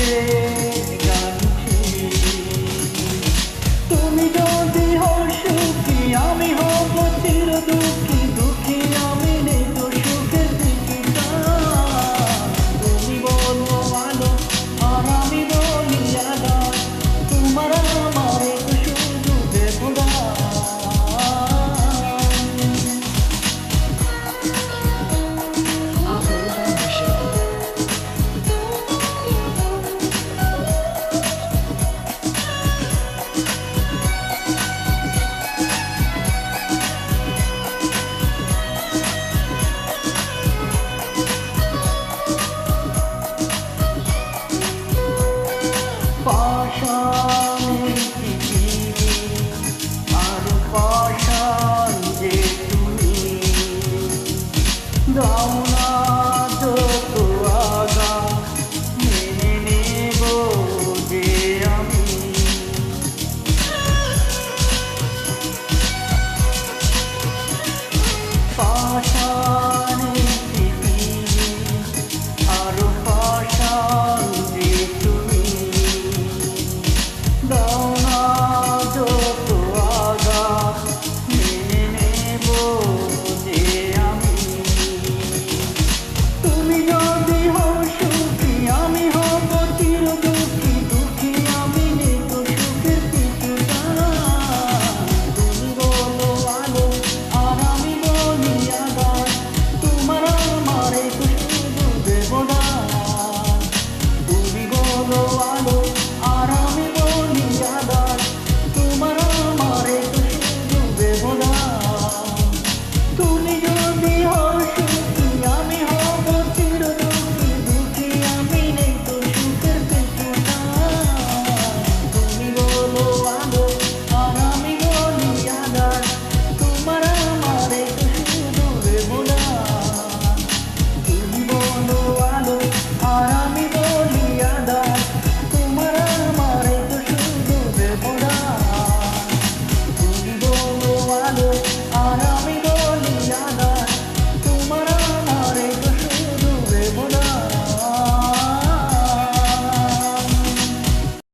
জানছি তুমি যদি হও সুখী আমি হব চির দুঃখী দুঃখী আমি নেই তো সুখের দিকে তুমি বলো আলো আর আমি বলি আলো তোমার আমার শুধু দেখো না পাষাণের পৃথিবী আর পাষাণ যে তুমি দাও না যত আগা মেনে নেব যে আমি পাষাণের পৃথিবী আর পাষাণ যে তুমি দাও না যত আগা মেনে নেব যে আমি তুমি যদি হও সুখী আমি হব চির দুঃখী দুঃখী আমি নেই তো সুখের কিছু তুমি বলো আলো আর আমি বলি আগার তোমার আমার তো শুধু দেব না তুমি বলো আলো